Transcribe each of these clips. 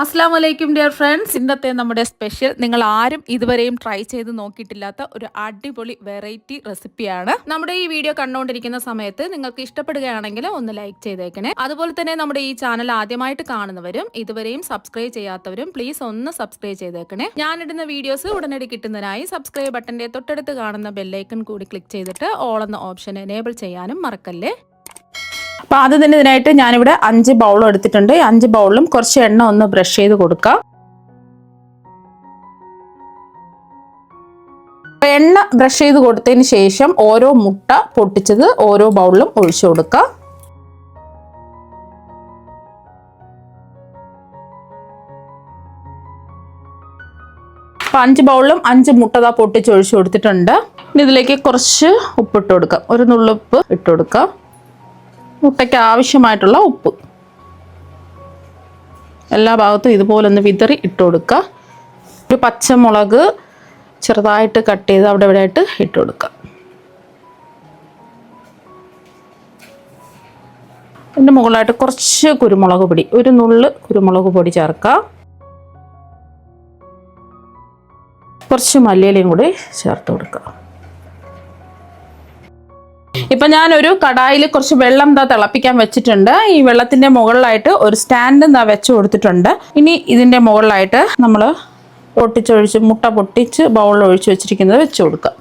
അസ്സലാമു അലൈക്കും dear friends. ഇന്നത്തെ നമ്മുടെ സ്പെഷ്യൽ നിങ്ങൾ ആരും ഇതുവരെയും ട്രൈ ചെയ്ത് നോക്കിയിട്ടില്ലാത്ത ഒരു അടിപൊളി വെറൈറ്റി റെസിപ്പിയാണ്. നമ്മുടെ ഈ വീഡിയോ കണ്ടുകൊണ്ടിരിക്കുന്ന സമയത്ത് നിങ്ങൾക്ക് ഇഷ്ടപ്പെടുകയാണെങ്കിൽ ഒന്ന് ലൈക്ക് ചെയ്തേക്കണേ. അതുപോലെ തന്നെ നമ്മുടെ ഈ ചാനൽ ആദ്യമായിട്ട് കാണുന്നവരും ഇതുവരെയും സബ്സ്ക്രൈബ് ചെയ്യാത്തവരും പ്ലീസ് ഒന്ന് സബ്സ്ക്രൈബ് ചെയ്തേക്കണേ. ഞാനിടുന്ന വീഡിയോസ് ഉടനടി കിട്ടുന്നതിനായി സബ്സ്ക്രൈബ് ബട്ടന്റെ തൊട്ടടുത്ത് കാണുന്ന ബെല്ലൈക്കൺ കൂടി ക്ലിക്ക് ചെയ്തിട്ട് ഓൾ എന്ന ഓപ്ഷൻ എനേബിൾ ചെയ്യാനും മറക്കല്ലേ. അപ്പോൾ ആദ്യം തന്നെ ഇതിനായിട്ട് ഞാനിവിടെ 5 ബൗൾ എടുത്തിട്ടുണ്ട്. 5 ബൗളിലും കുറച്ച് എണ്ണ ഒന്ന് ബ്രഷ് ചെയ്ത് കൊടുക്കാം. എണ്ണ ബ്രഷ് ചെയ്ത് കൊടുത്തതിന് ശേഷം ഓരോ മുട്ട പൊട്ടിച്ചത് ഓരോ ബൗളിലും ഒഴിച്ചു കൊടുക്കാം. അപ്പം 5 ബൗളിലും 5 മുട്ട പൊട്ടിച്ച് ഒഴിച്ചു കൊടുത്തിട്ടുണ്ട്. ഇനി ഇതിലേക്ക് കുറച്ച് ഉപ്പിട്ട് കൊടുക്കാം. ഒരു നുള്ളുപ്പ് ഇട്ട് കൊടുക്കാം. മുട്ടയ്ക്ക് ആവശ്യമായിട്ടുള്ള ഉപ്പ് എല്ലാ ഭാഗത്തും ഇതുപോലെ ഒന്ന് വിതറി ഇട്ട് കൊടുക്കുക. ഒരു പച്ചമുളക് ചെറുതായിട്ട് കട്ട് ചെയ്ത് അവിടെ ഇവിടെ ആയിട്ട് ഇട്ട് കൊടുക്കുക. അതിൻ്റെ മുകളിലായിട്ട് കുറച്ച് കുരുമുളക് പൊടി, ഒരു നുള്ള് കുരുമുളക് പൊടി ചേർക്കുക. കുറച്ച് മല്ലിയിലയും കൂടി ചേർത്ത് കൊടുക്കുക. ഇപ്പം ഞാനൊരു കടായിൽ കുറച്ച് വെള്ളം തിളപ്പിക്കാൻ വെച്ചിട്ടുണ്ട്. ഈ വെള്ളത്തിൻ്റെ മുകളിലായിട്ട് ഒരു സ്റ്റാൻഡ് വെച്ച് കൊടുത്തിട്ടുണ്ട്. ഇനി ഇതിൻ്റെ മുകളിലായിട്ട് നമ്മൾ മുട്ട പൊട്ടിച്ച് ബൗളിൽ ഒഴിച്ച് വെച്ചിരിക്കുന്നത് വെച്ച് കൊടുക്കുക.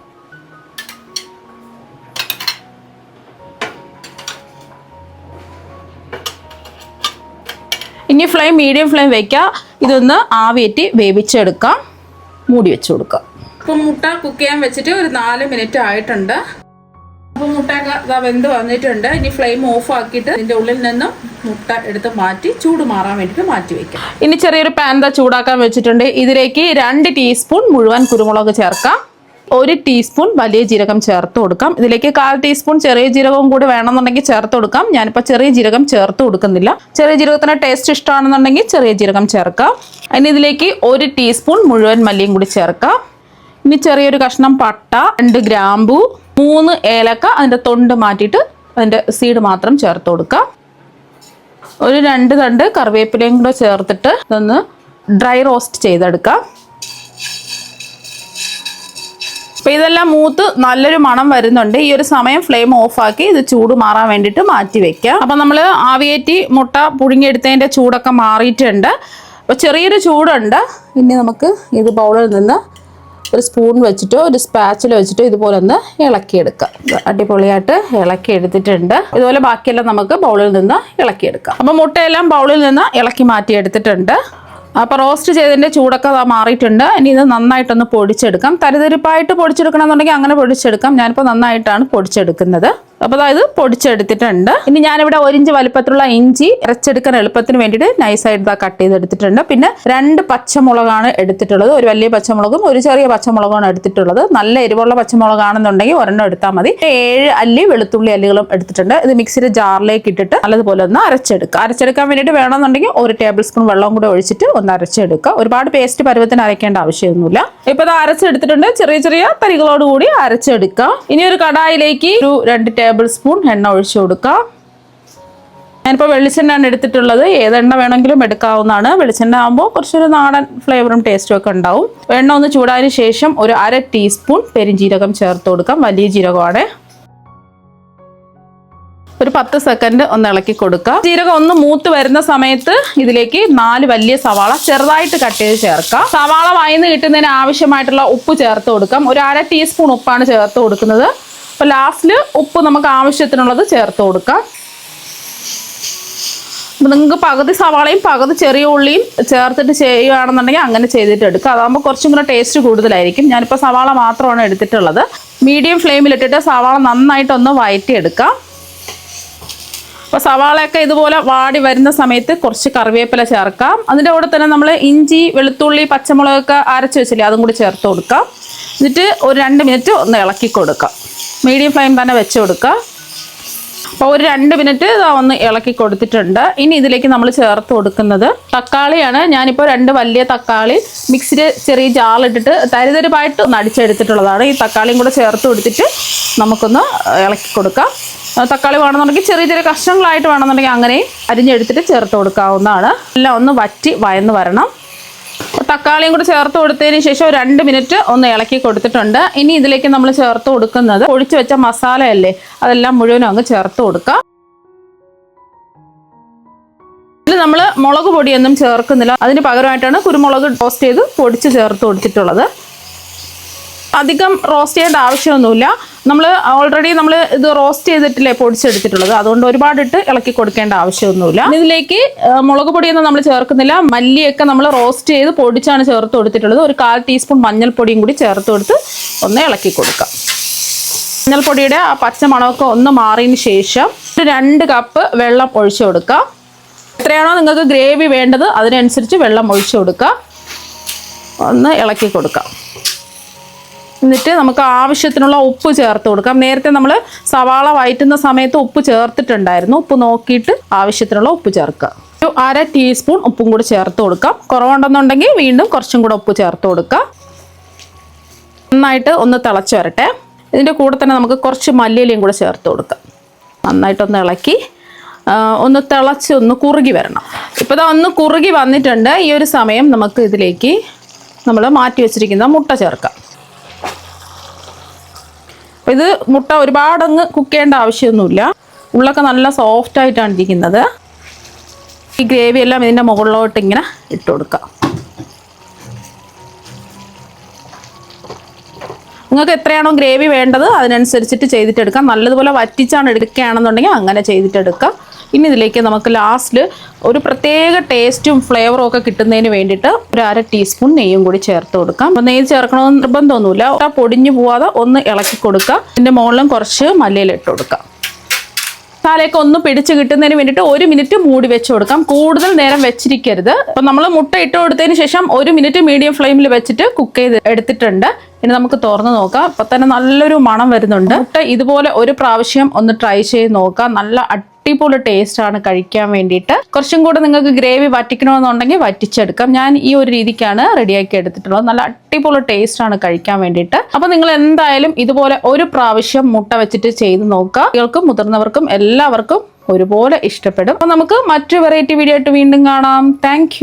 ഇനി ഫ്ലെയിം മീഡിയം ഫ്ലെയിം വയ്ക്കുക. ഇതൊന്ന് ആവിയേറ്റി വേവിച്ചെടുക്കാം. മൂടി വെച്ച് കൊടുക്കുക. ഇപ്പം മുട്ട കുക്ക് ചെയ്യാൻ വെച്ചിട്ട് ഒരു 4 മിനിറ്റ് ആയിട്ടുണ്ട്. അപ്പോൾ മുട്ട വെന്ത് വന്നിട്ടുണ്ട്. ഇനി ഫ്ലെയിം ഓഫ് ആക്കിയിട്ട് ഇതിൻ്റെ ഉള്ളിൽ നിന്നും മുട്ട എടുത്ത് മാറ്റി ചൂട് മാറാൻ വേണ്ടിയിട്ട് മാറ്റി വയ്ക്കാം. ഇനി ചെറിയൊരു പാൻ ചൂടാക്കാൻ വെച്ചിട്ടുണ്ട്. ഇതിലേക്ക് 2 ടീസ്പൂൺ മുഴുവൻ കുരുമുളക് ചേർക്കാം. 1 ടീസ്പൂൺ വലിയ ജീരകം ചേർത്ത് കൊടുക്കാം. ഇതിലേക്ക് 1/4 ടീസ്പൂൺ ചെറിയ ജീരകവും കൂടി വേണമെന്നുണ്ടെങ്കിൽ ചേർത്ത് കൊടുക്കാം. ഞാനിപ്പോൾ ചെറിയ ജീരകം ചേർത്ത് കൊടുക്കുന്നില്ല. ചെറിയ ജീരകത്തിന് ടേസ്റ്റ് ഇഷ്ടമാണെന്നുണ്ടെങ്കിൽ ചെറിയ ജീരകം ചേർക്കാം. ഇനി ഇതിലേക്ക് 1 ടീസ്പൂൺ മുഴുവൻ മല്ലിയും കൂടി ചേർക്കാം. ഇനി ചെറിയൊരു കഷ്ണം പട്ട, 2 ഗ്രാമ്പു, 3 ഏലക്ക അതിൻ്റെ തൊണ്ട് മാറ്റിയിട്ട് അതിൻ്റെ സീഡ് മാത്രം ചേർത്ത് കൊടുക്കാം. ഒരു 2 തണ്ട് കറിവേപ്പിലയും കൂടെ ചേർത്തിട്ട് ഇതൊന്ന് ഡ്രൈ റോസ്റ്റ് ചെയ്തെടുക്കാം. അപ്പോൾ ഇതെല്ലാം മൂത്ത് നല്ലൊരു മണം വരുന്നുണ്ട്. ഈ ഒരു സമയം ഫ്ലെയിം ഓഫാക്കി ഇത് ചൂട് മാറാൻ വേണ്ടിയിട്ട് മാറ്റി വെക്കാം. അപ്പോൾ നമ്മൾ ആവിയേറ്റി മുട്ട പുഴുങ്ങിയെടുത്തതിൻ്റെ ചൂടൊക്കെ മാറിയിട്ടുണ്ട്. അപ്പോൾ ചെറിയൊരു ചൂടുണ്ട്. ഇനി നമുക്ക് ഇത് ബൗളിൽ നിന്ന് ഒരു സ്പൂൺ വെച്ചിട്ടോ ഒരു സ്പാച്ചിൽ വെച്ചിട്ടോ ഇതുപോലെ ഒന്ന് ഇളക്കിയെടുക്കാം. അടിപൊളിയായിട്ട് ഇളക്കി എടുത്തിട്ടുണ്ട്. ഇതുപോലെ ബാക്കിയെല്ലാം നമുക്ക് ബൗളിൽ നിന്ന് ഇളക്കിയെടുക്കാം. അപ്പോൾ മുട്ടയെല്ലാം ബൗളിൽ നിന്ന് ഇളക്കി മാറ്റി എടുത്തിട്ടുണ്ട്. അപ്പോൾ റോസ്റ്റ് ചെയ്തതിൻ്റെ ചൂടൊക്കെ മാറിയിട്ടുണ്ട്. ഇനി ഇത് നന്നായിട്ടൊന്ന് പൊടിച്ചെടുക്കാം. തരിതരിപ്പായിട്ട് പൊടിച്ചെടുക്കണമെന്നുണ്ടെങ്കിൽ അങ്ങനെ പൊടിച്ചെടുക്കാം. ഞാനിപ്പോൾ നന്നായിട്ടാണ് പൊടിച്ചെടുക്കുന്നത്. അപ്പോൾ അതായത് പൊടിച്ചെടുത്തിട്ടുണ്ട്. ഇനി ഞാനിവിടെ 1 ഇഞ്ച് വലുപ്പത്തിലുള്ള ഇഞ്ചി അരച്ചെടുക്കാൻ എളുപ്പത്തിന് വേണ്ടിയിട്ട് നൈസായിട്ട് കട്ട് ചെയ്തെടുത്തിട്ടുണ്ട്. പിന്നെ 2 പച്ചമുളകാണ് എടുത്തിട്ടുള്ളത്. ഒരു വലിയ പച്ചമുളകും ഒരു ചെറിയ പച്ചമുളകാണ് എടുത്തിട്ടുള്ളത്. നല്ല എരിവുള്ള പച്ചമുളകാണെന്നുണ്ടെങ്കിൽ ഒരെണ്ണം എടുത്താൽ മതി. 7 അല്ലി വെളുത്തുള്ളി അല്ലികളും എടുത്തിട്ടുണ്ട്. ഇത് മിക്സിയുടെ ജാറിലേക്ക് ഇട്ടിട്ട് നല്ലതുപോലെ ഒന്ന് അരച്ചെടുക്കുക. അരച്ചെടുക്കാൻ വേണ്ടിയിട്ട് വേണമെന്നുണ്ടെങ്കിൽ 1 ടേബിൾ സ്പൂൺ വെള്ളം കൂടെ ഒഴിച്ചിട്ട് ഒന്ന് അരച്ചെടുക്കുക. ഒരുപാട് പേസ്റ്റ് പരുവത്തിന് അരയ്ക്കേണ്ട ആവശ്യമൊന്നുമില്ല. ഇപ്പോൾ ഇത് അരച്ചെടുത്തിട്ടുണ്ട്. ചെറിയ ചെറിയ തരികളോട് കൂടി അരച്ചെടുക്കുക. ഇനി ഒരു കടായിലേക്ക് ഒരു 2 ടേബിൾ സ്പൂൺ എണ്ണ ഒഴിച്ചു കൊടുക്കുക. ഞാനിപ്പോൾ വെളിച്ചെണ്ണയാണ് എടുത്തിട്ടുള്ളത്. ഏതെണ്ണ വേണമെങ്കിലും എടുക്കാവുന്നതാണ്. വെളിച്ചെണ്ണ ആകുമ്പോൾ കുറച്ചൊരു നാടൻ ഫ്ലേവറും ടേസ്റ്റും ഒക്കെ ഉണ്ടാവും. എണ്ണ ഒന്ന് ചൂടായതിനു ശേഷം ഒരു 1/2 ടീസ്പൂൺ പെരുംജീരകം ചേർത്ത് കൊടുക്കാം. വലിയ ജീരകമാണ്. ഒരു 10 സെക്കൻഡ് ഒന്ന് ഇളക്കി കൊടുക്കുക. ജീരകം ഒന്ന് മൂത്ത് വരുന്ന സമയത്ത് ഇതിലേക്ക് 4 വലിയ സവാള ചെറുതായിട്ട് കട്ട് ചെയ്ത് ചേർക്കാം. സവാള വയന്ന് കിട്ടുന്നതിന് ആവശ്യമായിട്ടുള്ള ഉപ്പ് ചേർത്ത് കൊടുക്കാം. ഒരു 1/2 ടീസ്പൂൺ ഉപ്പാണ് ചേർത്ത് കൊടുക്കുന്നത്. അപ്പോൾ ലാസ്റ്റിൽ ഉപ്പ് നമുക്ക് ആവശ്യത്തിനുള്ളത് ചേർത്ത് കൊടുക്കാം. അപ്പോൾ നിങ്ങൾക്ക് പകുതി സവാളയും പകുതി ചെറിയ ഉള്ളിയും ചേർത്തിട്ട് ചെയ്യുകയാണെന്നുണ്ടെങ്കിൽ അങ്ങനെ ചെയ്തിട്ട് എടുക്കുക. അതാകുമ്പോൾ കുറച്ചും കൂടെ ടേസ്റ്റ് കൂടുതലായിരിക്കും. ഞാനിപ്പോൾ സവാള മാത്രമാണ് എടുത്തിട്ടുള്ളത്. മീഡിയം ഫ്ലെയിമിലിട്ടിട്ട് സവാള നന്നായിട്ടൊന്ന് വഴറ്റിയെടുക്കാം. അപ്പോൾ സവാളയൊക്കെ ഇതുപോലെ വാടി വരുന്ന സമയത്ത് കുറച്ച് കറിവേപ്പില ചേർക്കാം. അതിൻ്റെ കൂടെ തന്നെ നമ്മൾ ഇഞ്ചി വെളുത്തുള്ളി പച്ചമുളകൊക്കെ അരച്ച് വെച്ചില്ലേ അതും കൂടി ചേർത്ത് കൊടുക്കാം. എന്നിട്ട് ഒരു 2 മിനിറ്റ് ഒന്ന് ഇളക്കി കൊടുക്കാം. മീഡിയം ഫ്ലെയിം തന്നെ വെച്ച് കൊടുക്കുക. അപ്പോൾ ഒരു 2 മിനിറ്റ് ഇതാ ഒന്ന് ഇളക്കി കൊടുത്തിട്ടുണ്ട്. ഇനി ഇതിലേക്ക് നമ്മൾ ചേർത്ത് കൊടുക്കുന്നത് തക്കാളിയാണ്. ഞാനിപ്പോൾ 2 വലിയ തക്കാളി മിക്സിയിൽ ചെറിയ ജാറിലിട്ടിട്ട് തരിതരിപ്പായിട്ട് ഒന്ന് അടിച്ചെടുത്തിട്ടുള്ളതാണ്. ഈ തക്കാളിയും കൂടെ ചേർത്ത് കൊടുത്തിട്ട് നമുക്കൊന്ന് ഇളക്കി കൊടുക്കാം. തക്കാളി വേണമെന്നുണ്ടെങ്കിൽ ചെറിയ ചെറിയ കഷ്ണങ്ങളായിട്ട് വേണമെന്നുണ്ടെങ്കിൽ അങ്ങനെ അരിഞ്ഞെടുത്തിട്ട് ചേർത്ത് കൊടുക്കാവുന്നതാണ്. എല്ലാം ഒന്ന് വറ്റി വയന്ന് വരണം. തക്കാളിയും കൂടെ ചേർത്ത് കൊടുത്തതിന് ശേഷം 2 മിനിറ്റ് ഒന്ന് ഇളക്കി കൊടുത്തിട്ടുണ്ട്. ഇനി ഇതിലേക്ക് നമ്മൾ ചേർത്ത് കൊടുക്കുന്നത് പൊടിച്ചു വെച്ച മസാലയല്ലേ, അതെല്ലാം മുഴുവനും അങ്ങ് ചേർത്ത് കൊടുക്കാം. ഇതിൽ നമ്മൾ മുളക് പൊടിയൊന്നും ചേർക്കുന്നില്ല, അതിന് പകരമായിട്ടാണ് കുരുമുളക് റോസ്റ്റ് ചെയ്ത് പൊടിച്ച് ചേർത്ത് കൊടുത്തിട്ടുള്ളത്. അധികം റോസ്റ്റ് ചെയ്യേണ്ട ആവശ്യമൊന്നുമില്ല. നമ്മൾ ഓൾറെഡി നമ്മൾ ഇത് റോസ്റ്റ് ചെയ്തിട്ടില്ലേ പൊടിച്ചെടുത്തിട്ടുള്ളത്, അതുകൊണ്ട് ഒരുപാടിട്ട് ഇളക്കി കൊടുക്കേണ്ട ആവശ്യമൊന്നുമില്ല. ഇതിലേക്ക് മുളക് പൊടിയൊന്നും നമ്മൾ ചേർക്കുന്നില്ല. മല്ലിയൊക്കെ നമ്മൾ റോസ്റ്റ് ചെയ്ത് പൊടിച്ചാണ് ചേർത്ത് കൊടുത്തിട്ടുള്ളത്. ഒരു 1/4 ടീസ്പൂൺ മഞ്ഞൾപ്പൊടിയും കൂടി ചേർത്ത് കൊടുത്ത് ഒന്ന് ഇളക്കി കൊടുക്കാം. മഞ്ഞൾപ്പൊടിയുടെ ആ പച്ച മണമൊക്കെ ഒന്ന് മാറിയതിന് ശേഷം 2 കപ്പ് വെള്ളം ഒഴിച്ചു കൊടുക്കാം. എത്രയാണോ നിങ്ങൾക്ക് ഗ്രേവി വേണ്ടത് അതിനനുസരിച്ച് വെള്ളം ഒഴിച്ചു കൊടുക്കുക. ഒന്ന് ഇളക്കി കൊടുക്കാം. എന്നിട്ട് നമുക്ക് ആവശ്യത്തിനുള്ള ഉപ്പ് ചേർത്ത് കൊടുക്കാം. നേരത്തെ നമ്മൾ സവാള വഴറ്റുന്ന സമയത്ത് ഉപ്പ് ചേർത്തിട്ടുണ്ടായിരുന്നു. ഉപ്പ് നോക്കിയിട്ട് ആവശ്യത്തിനുള്ള ഉപ്പ് ചേർക്കുക. ഒരു 1/2 ടീസ്പൂൺ ഉപ്പും കൂടി ചേർത്ത് കൊടുക്കാം. കുറവുണ്ടെന്നുണ്ടെങ്കിൽ വീണ്ടും കുറച്ചും കൂടെ ഉപ്പ് ചേർത്ത് കൊടുക്കുക. നന്നായിട്ട് ഒന്ന് തിളച്ച് വരട്ടെ. ഇതിൻ്റെ കൂടെ തന്നെ നമുക്ക് കുറച്ച് മല്ലിയിലയും കൂടെ ചേർത്ത് കൊടുക്കാം. നന്നായിട്ടൊന്ന് ഇളക്കി ഒന്ന് തിളച്ച് ഒന്ന് കുറുകി വരണം. ഇപ്പോൾ ഇതാ ഒന്ന് കുറുകി വന്നിട്ടുണ്ട്. ഈ ഒരു സമയം നമുക്ക് ഇതിലേക്ക് നമ്മൾ മാറ്റി വെച്ചിരിക്കുന്ന മുട്ട ചേർക്കാം. അപ്പോൾ ഇത് മുട്ട ഒരുപാടങ്ങ് കുക്ക് ചെയ്യേണ്ട ആവശ്യമൊന്നുമില്ല. ഉള്ളൊക്കെ നല്ല സോഫ്റ്റ് ആയിട്ടാണ് ഇരിക്കുന്നത്. ഈ ഗ്രേവി എല്ലാം ഇതിൻ്റെ മുകളിലോട്ട് ഇങ്ങനെ ഇട്ട് കൊടുക്കാം. നിങ്ങൾക്ക് എത്രയാണോ ഗ്രേവി വേണ്ടത് അതിനനുസരിച്ചിട്ട് ചെയ്തിട്ടെടുക്കാം. നല്ലതുപോലെ വറ്റിച്ചാണ് എടുക്കുകയാണെന്നുണ്ടെങ്കിൽ അങ്ങനെ ചെയ്തിട്ടെടുക്കാം. ഇനി ഇതിലേക്ക് നമുക്ക് ലാസ്റ്റിൽ ഒരു പ്രത്യേക ടേസ്റ്റും ഫ്ലേവറും ഒക്കെ കിട്ടുന്നതിന് വേണ്ടിയിട്ട് ഒരു 1/2 ടീസ്പൂൺ നെയ്യും കൂടി ചേർത്ത് കൊടുക്കാം. അപ്പോൾ നെയ്യ് ചേർക്കണമെന്ന് നിർബന്ധമൊന്നുമില്ല. പൊടിഞ്ഞു പോവാതെ ഒന്ന് ഇളക്കി കൊടുക്കുക. ഇതിൻ്റെ മുകളിലും കുറച്ച് മല്ലിയില ഇട്ട് കൊടുക്കാം. മസാലയൊക്കെ ഒന്ന് പിടിച്ച് കിട്ടുന്നതിന് വേണ്ടിയിട്ട് 1 മിനിറ്റ് മൂടി വെച്ച് കൊടുക്കാം. കൂടുതൽ നേരം വെച്ചിരിക്കരുത്. അപ്പം നമ്മൾ മുട്ട ഇട്ട് കൊടുത്തതിന് ശേഷം 1 മിനിറ്റ് മീഡിയം ഫ്ലെയിമിൽ വെച്ചിട്ട് കുക്ക് ചെയ്ത് എടുത്തിട്ടുണ്ട്. ഇനി നമുക്ക് തുറന്ന് നോക്കാം. അപ്പം തന്നെ നല്ലൊരു മണം വരുന്നുണ്ട്. മുട്ട ഇതുപോലെ ഒരു പ്രാവശ്യം ഒന്ന് ട്രൈ ചെയ്ത് നോക്കാം. നല്ല അടിപൊളി ടേസ്റ്റ് ആണ് കഴിക്കാൻ വേണ്ടിയിട്ട്. കുറച്ചും കൂടെ നിങ്ങൾക്ക് ഗ്രേവി വറ്റിക്കണമെന്നുണ്ടെങ്കിൽ വറ്റിച്ചെടുക്കാം. ഞാൻ ഈ ഒരു രീതിക്കാണ് റെഡിയാക്കി എടുത്തിട്ടുള്ളത്. നല്ല അടിപൊളി ടേസ്റ്റ് ആണ് കഴിക്കാൻ വേണ്ടിയിട്ട്. അപ്പോൾ നിങ്ങൾ എന്തായാലും ഇതുപോലെ ഒരു പ്രാവശ്യം മുട്ട വെച്ചിട്ട് ചെയ്ത് നോക്കുക. കുട്ടികൾക്കും മുതിർന്നവർക്കും എല്ലാവർക്കും ഒരുപോലെ ഇഷ്ടപ്പെടും. അപ്പോൾ നമുക്ക് മറ്റു വെറൈറ്റി വീഡിയോ ആയിട്ട് വീണ്ടും കാണാം. താങ്ക്